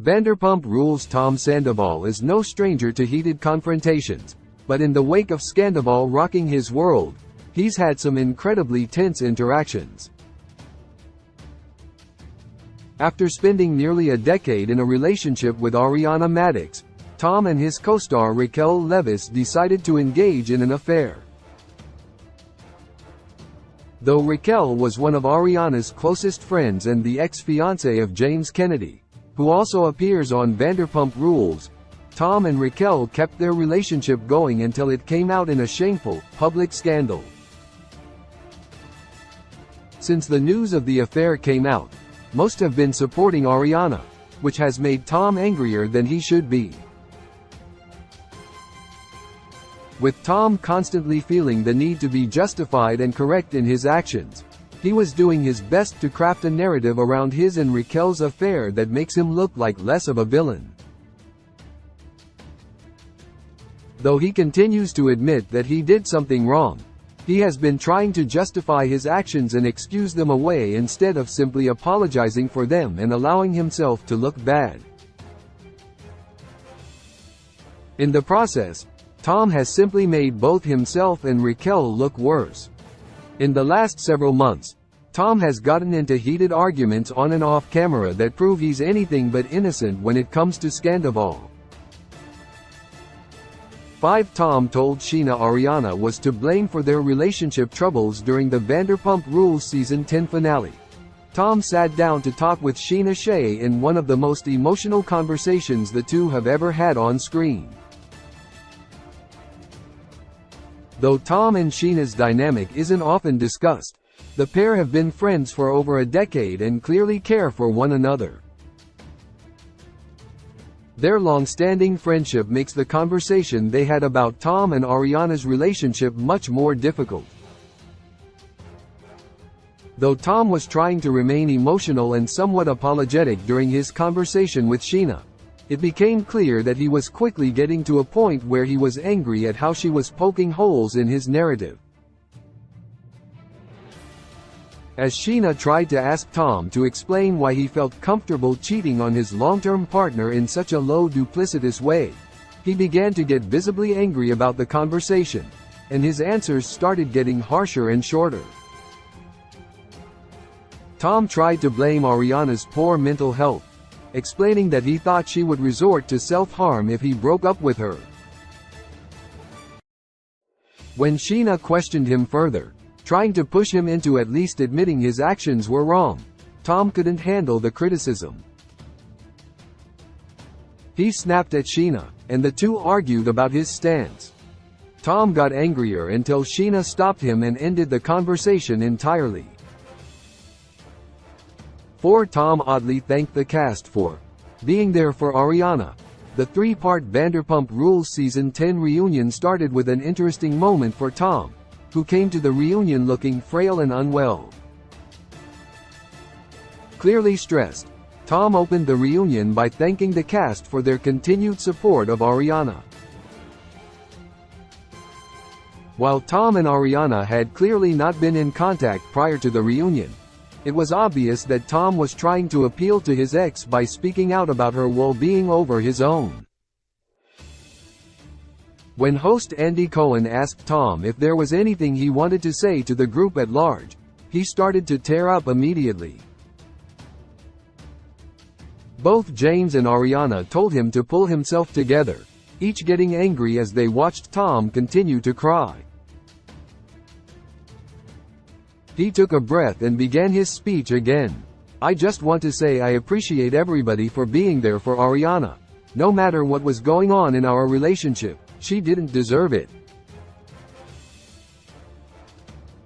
Vanderpump Rules' Tom Sandoval is no stranger to heated confrontations, but in the wake of Scandoval rocking his world, he's had some incredibly tense interactions. After spending nearly a decade in a relationship with Ariana Madix, Tom and his co-star Raquel Leviss decided to engage in an affair. Though Raquel was one of Ariana's closest friends and the ex-fiancé of James Kennedy, who also appears on Vanderpump Rules, Tom and Raquel kept their relationship going until it came out in a shameful, public scandal. Since the news of the affair came out, most have been supporting Ariana, which has made Tom angrier than he should be. With Tom constantly feeling the need to be justified and correct in his actions, he was doing his best to craft a narrative around his and Raquel's affair that makes him look like less of a villain. Though he continues to admit that he did something wrong, he has been trying to justify his actions and excuse them away instead of simply apologizing for them and allowing himself to look bad. In the process, Tom has simply made both himself and Raquel look worse. In the last several months, Tom has gotten into heated arguments on and off camera that prove he's anything but innocent when it comes to Scandoval. 5 Tom told Sheena Ariana was to blame for their relationship troubles during the Vanderpump Rules Season 10 finale. Tom sat down to talk with Sheena Shea in one of the most emotional conversations the two have ever had on screen. Though Tom and Sheena's dynamic isn't often discussed, the pair have been friends for over a decade and clearly care for one another. Their long-standing friendship makes the conversation they had about Tom and Ariana's relationship much more difficult. Though Tom was trying to remain emotional and somewhat apologetic during his conversation with Sheena, it became clear that he was quickly getting to a point where he was angry at how she was poking holes in his narrative. As Sheena tried to ask Tom to explain why he felt comfortable cheating on his long-term partner in such a low, duplicitous way, he began to get visibly angry about the conversation, and his answers started getting harsher and shorter. Tom tried to blame Ariana's poor mental health, explaining that he thought she would resort to self-harm if he broke up with her. When Sheena questioned him further, trying to push him into at least admitting his actions were wrong, Tom couldn't handle the criticism. He snapped at Sheena, and the two argued about his stance. Tom got angrier until Sheena stopped him and ended the conversation entirely. 4 Tom oddly thanked the cast for being there for Ariana. The 3-part Vanderpump Rules Season 10 reunion started with an interesting moment for Tom, who came to the reunion looking frail and unwell. Clearly stressed, Tom opened the reunion by thanking the cast for their continued support of Ariana. While Tom and Ariana had clearly not been in contact prior to the reunion, it was obvious that Tom was trying to appeal to his ex by speaking out about her well-being over his own. When host Andy Cohen asked Tom if there was anything he wanted to say to the group at large, he started to tear up immediately. Both James and Ariana told him to pull himself together, each getting angry as they watched Tom continue to cry. He took a breath and began his speech again. "I just want to say I appreciate everybody for being there for Ariana. No matter what was going on in our relationship, she didn't deserve it.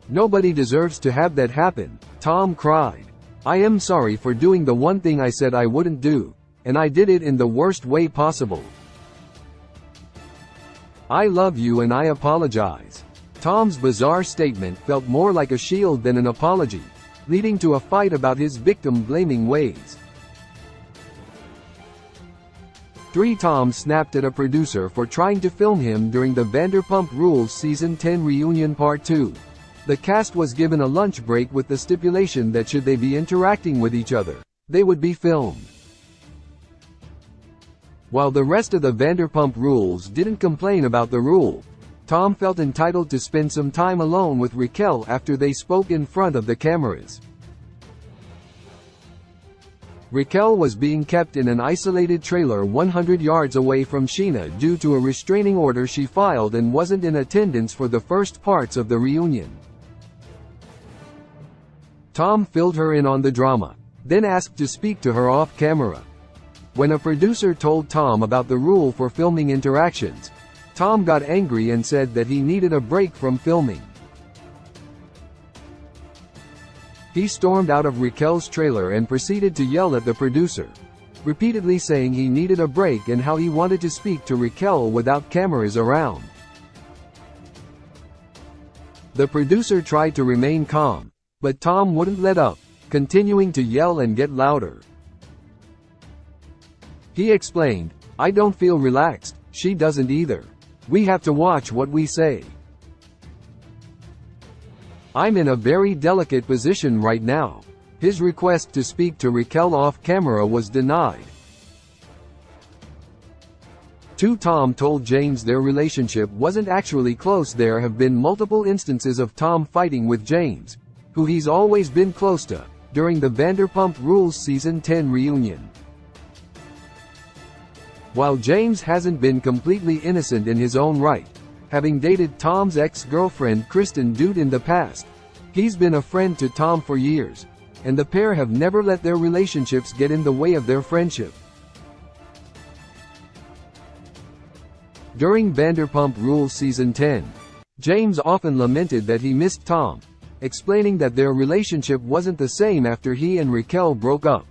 Nobody deserves to have that happen," Tom cried. "I am sorry for doing the one thing I said I wouldn't do, and I did it in the worst way possible. I love you and I apologize." Tom's bizarre statement felt more like a shield than an apology, leading to a fight about his victim-blaming ways. 3 Tom snapped at a producer for trying to film him during the Vanderpump Rules Season 10 Reunion Part 2. The cast was given a lunch break with the stipulation that should they be interacting with each other, they would be filmed. While the rest of the Vanderpump Rules didn't complain about the rule, Tom felt entitled to spend some time alone with Raquel after they spoke in front of the cameras. Raquel was being kept in an isolated trailer 100 yards away from Scheana due to a restraining order she filed and wasn't in attendance for the first parts of the reunion. Tom filled her in on the drama, then asked to speak to her off-camera. When a producer told Tom about the rule for filming interactions, Tom got angry and said that he needed a break from filming. He stormed out of Raquel's trailer and proceeded to yell at the producer, repeatedly saying he needed a break and how he wanted to speak to Raquel without cameras around. The producer tried to remain calm, but Tom wouldn't let up, continuing to yell and get louder. He explained, "I don't feel relaxed, she doesn't either. We have to watch what we say. I'm in a very delicate position right now." His request to speak to Raquel off-camera was denied. Tom told James their relationship wasn't actually close. There have been multiple instances of Tom fighting with James, who he's always been close to, during the Vanderpump Rules Season 10 reunion. While James hasn't been completely innocent in his own right, having dated Tom's ex-girlfriend Kristen Dude in the past, he's been a friend to Tom for years, and the pair have never let their relationships get in the way of their friendship. During Vanderpump Rules Season 10, James often lamented that he missed Tom, explaining that their relationship wasn't the same after he and Raquel broke up.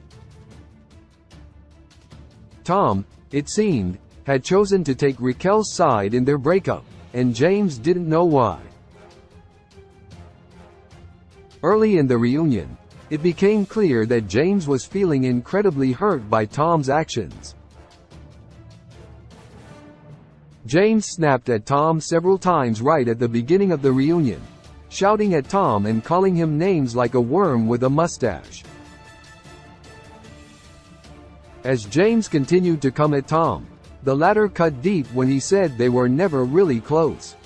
Tom, it seemed, had chosen to take Raquel's side in their breakup, and James didn't know why. Early in the reunion, it became clear that James was feeling incredibly hurt by Tom's actions. James snapped at Tom several times right at the beginning of the reunion, shouting at Tom and calling him names like a worm with a mustache. As James continued to come at Tom, the latter cut deep when he said they were never really close.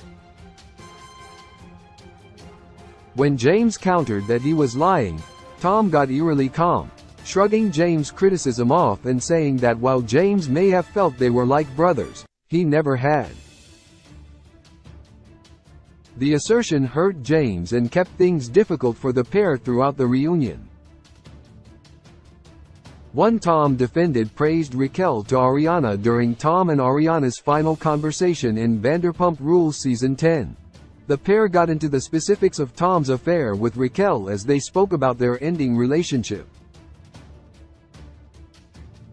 When James countered that he was lying, Tom got eerily calm, shrugging James' criticism off and saying that while James may have felt they were like brothers, he never had. The assertion hurt James and kept things difficult for the pair throughout the reunion. Tom defended praised Raquel to Ariana during Tom and Ariana's final conversation in Vanderpump Rules Season 10. The pair got into the specifics of Tom's affair with Raquel as they spoke about their ending relationship.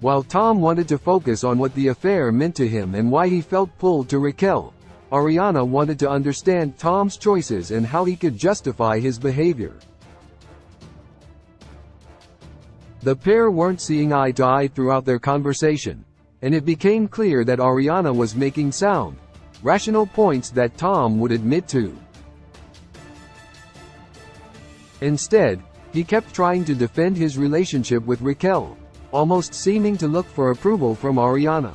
While Tom wanted to focus on what the affair meant to him and why he felt pulled to Raquel, Ariana wanted to understand Tom's choices and how he could justify his behavior. The pair weren't seeing eye to eye throughout their conversation, and it became clear that Ariana was making sound, rational points that Tom would admit to. Instead, he kept trying to defend his relationship with Raquel, almost seeming to look for approval from Ariana.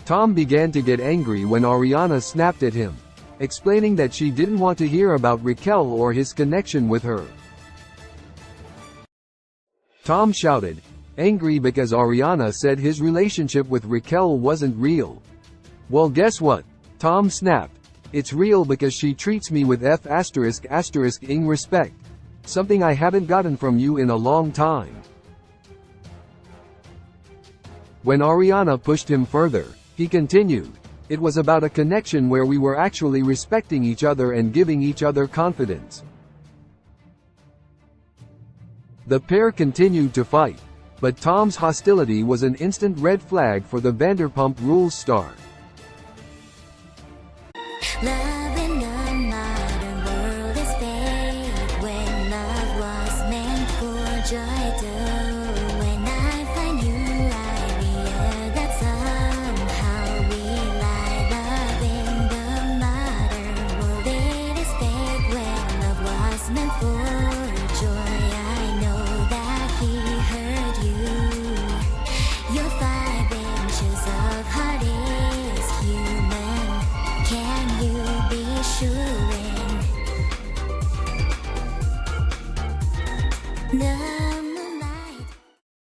Tom began to get angry when Ariana snapped at him, explaining that she didn't want to hear about Raquel or his connection with her. Tom shouted, angry because Ariana said his relationship with Raquel wasn't real. "Well, guess what?" Tom snapped. "It's real because she treats me with ***ing respect. Something I haven't gotten from you in a long time." When Ariana pushed him further, he continued, "It was about a connection where we were actually respecting each other and giving each other confidence." The pair continued to fight, but Tom's hostility was an instant red flag for the Vanderpump Rules star. Love in the modern world is fake when love was meant for joy too. When I find you, I realize that somehow we lie. Love in the modern world it is fake when love was meant for joy. I know that he hurt you. No